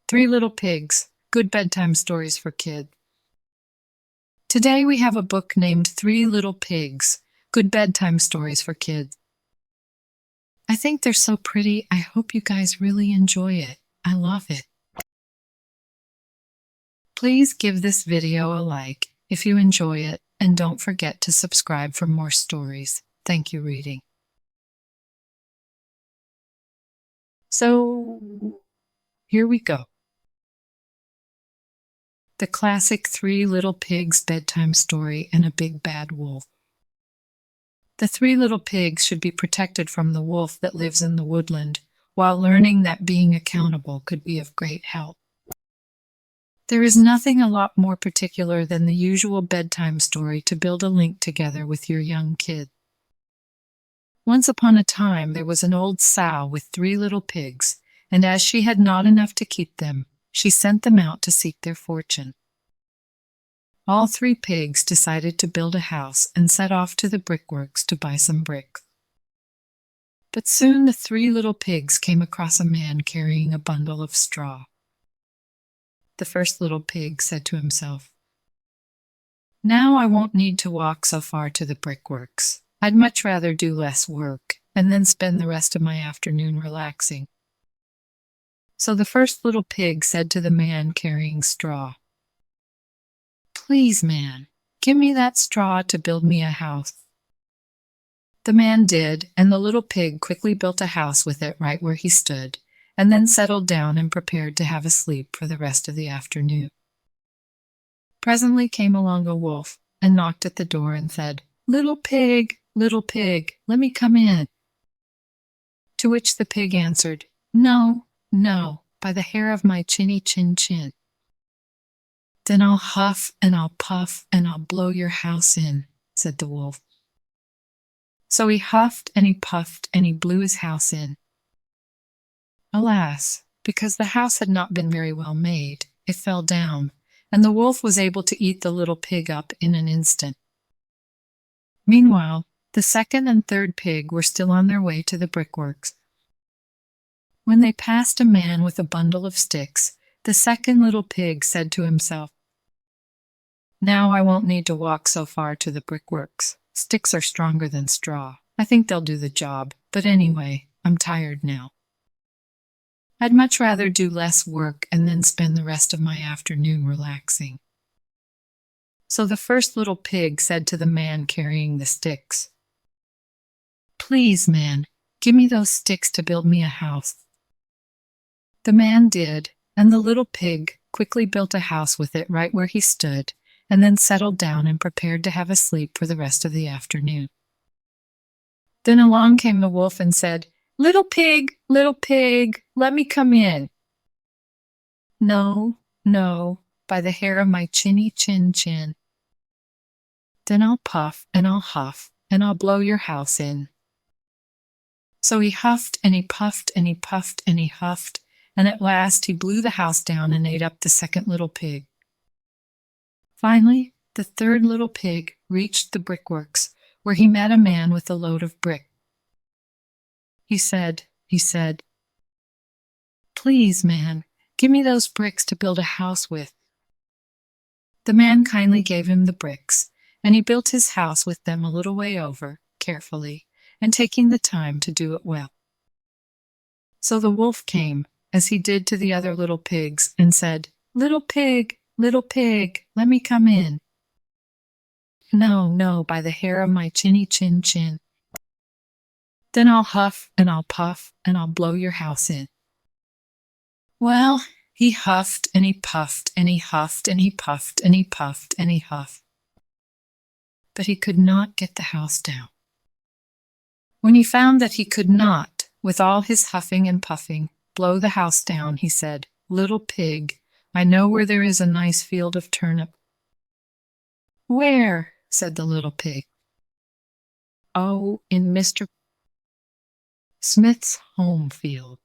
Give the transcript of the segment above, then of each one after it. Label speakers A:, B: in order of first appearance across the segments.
A: Three Little Pigs, Good Bedtime Stories for Kids. Today we have a book named Three Little Pigs, Good Bedtime Stories for Kids. I think they're so pretty. I hope you guys really enjoy it. I love it. Please give this video a like if you enjoy it, and don't forget to subscribe for more stories. Thank you, reading. So, here we go. The classic Three Little Pigs bedtime story and a big bad wolf. The three little pigs should be protected from the wolf that lives in the woodland, while learning that being accountable could be of great help. There is nothing a lot more particular than the usual bedtime story to build a link together with your young kid. Once upon a time there was an old sow with three little pigs, and as she had not enough to keep them, she sent them out to seek their fortune. All three pigs decided to build a house and set off to the brickworks to buy some bricks. But soon the three little pigs came across a man carrying a bundle of straw. The first little pig said to himself, "Now I won't need to walk so far to the brickworks. I'd much rather do less work and then spend the rest of my afternoon relaxing." So the first little pig said to the man carrying straw, "Please, man, give me that straw to build me a house." The man did, and the little pig quickly built a house with it right where he stood, and then settled down and prepared to have a sleep for the rest of the afternoon. Presently came along a wolf and knocked at the door and said, little pig, let me come in." To which the pig answered, "No, no, by the hair of my chinny chin chin." "Then I'll huff and I'll puff and I'll blow your house in," said the wolf. So he huffed and he puffed and he blew his house in. Alas, because the house had not been very well made, it fell down, and the wolf was able to eat the little pig up in an instant. Meanwhile, the second and third pig were still on their way to the brickworks. When they passed a man with a bundle of sticks, the second little pig said to himself, "Now I won't need to walk so far to the brickworks. Sticks are stronger than straw. I think they'll do the job, but anyway, I'm tired now. I'd much rather do less work and then spend the rest of my afternoon relaxing." So the first little pig said to the man carrying the sticks, "Please, man, give me those sticks to build me a house." The man did, and the little pig quickly built a house with it right where he stood, and then settled down and prepared to have a sleep for the rest of the afternoon. Then along came the wolf and said, little pig, let me come in." "No, no, by the hair of my chinny chin chin." "Then I'll puff and I'll huff and I'll blow your house in." So he huffed and he puffed and he puffed and he huffed, and at last he blew the house down and ate up the second little pig. Finally, the third little pig reached the brickworks, where he met a man with a load of brick. He said, "Please, man, give me those bricks to build a house with." The man kindly gave him the bricks, and he built his house with them a little way over, carefully, and taking the time to do it well. So the wolf came, as he did to the other little pigs, and said, little pig, let me come in." "No, no, by the hair of my chinny chin chin." "Then I'll huff and I'll puff and I'll blow your house in." Well, he huffed and he puffed and he huffed and he puffed and he puffed and he huffed, but he could not get the house down. When he found that he could not, with all his huffing and puffing, blow the house down, he said, little pig, I know where there is a nice field of turnip." "Where?" said the little pig. "Oh, in Mr. Smith's home field.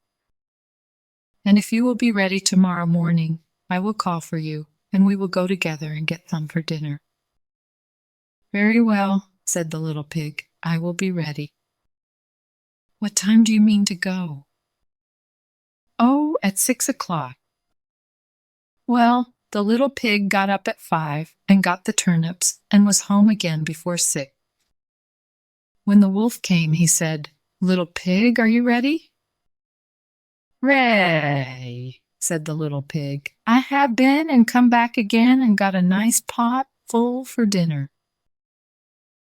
A: And if you will be ready tomorrow morning, I will call for you, and we will go together and get some for dinner." "Very well," said the little pig, "I will be ready." "What time do you mean to go?" "Oh, at 6 o'clock. Well, the little pig got up at 5 and got the turnips and was home again before 6. When the wolf came, he said, "Little pig, are you ready?" "Ready," said the little pig. "I have been and come back again and got a nice pot full for dinner."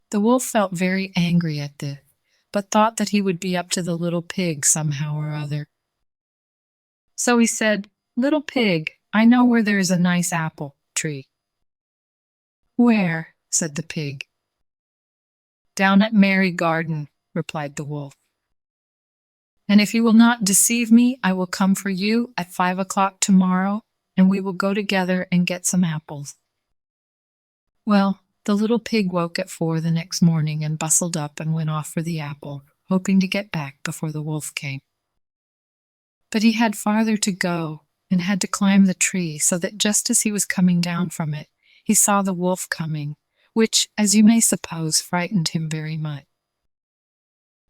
A: The wolf felt very angry at this, but thought that he would be up to the little pig somehow or other. So he said, "Little pig, I know where there is a nice apple tree." "Where?" said the pig. "Down at Merry Garden," replied the wolf. "And if you will not deceive me, I will come for you at 5 o'clock tomorrow, and we will go together and get some apples." Well, the little pig woke at 4 the next morning and bustled up and went off for the apple, hoping to get back before the wolf came. But he had farther to go and had to climb the tree, so that just as he was coming down from it, he saw the wolf coming, which, as you may suppose, frightened him very much.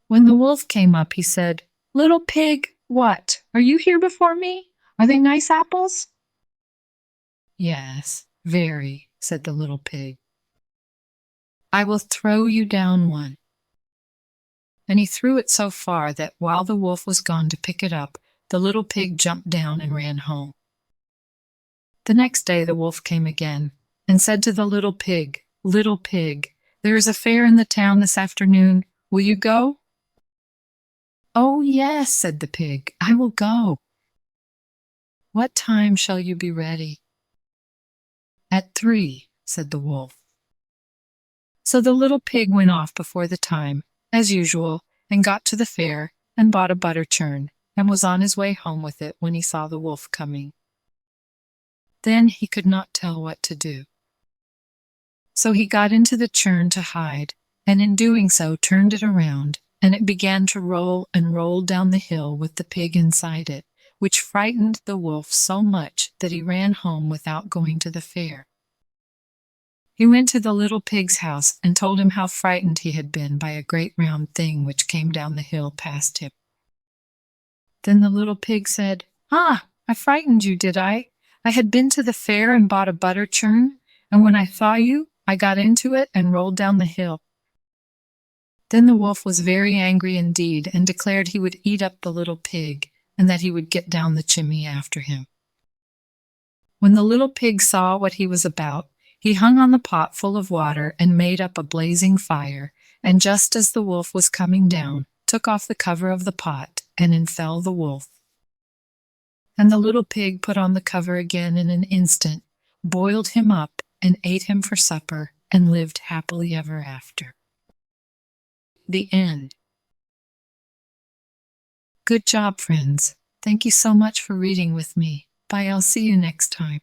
A: When the wolf came up, he said, "Little pig, what? Are you here before me? Are they nice apples?" "Yes, very," said the little pig. "I will throw you down one." And he threw it so far that while the wolf was gone to pick it up, the little pig jumped down and ran home. The next day the wolf came again and said to the little pig, "Little pig, there is a fair in the town this afternoon. Will you go?" "Oh, yes," said the pig, "I will go." "What time shall you be ready?" "At 3," said the wolf. So the little pig went off before the time, as usual, and got to the fair and bought a butter churn, and was on his way home with it when he saw the wolf coming. Then he could not tell what to do. So he got into the churn to hide, and in doing so turned it around, and it began to roll and roll down the hill with the pig inside it, which frightened the wolf so much that he ran home without going to the fair. He went to the little pig's house and told him how frightened he had been by a great round thing which came down the hill past him. Then the little pig said, "Ah, I frightened you, did I? I had been to the fair and bought a butter churn, and when I saw you, I got into it and rolled down the hill." Then the wolf was very angry indeed and declared he would eat up the little pig, and that he would get down the chimney after him. When the little pig saw what he was about, he hung on the pot full of water and made up a blazing fire, and just as the wolf was coming down, took off the cover of the pot, and in fell the wolf. And the little pig put on the cover again in an instant, boiled him up, and ate him for supper, and lived happily ever after. The end. Good job, friends. Thank you so much for reading with me. Bye, I'll see you next time.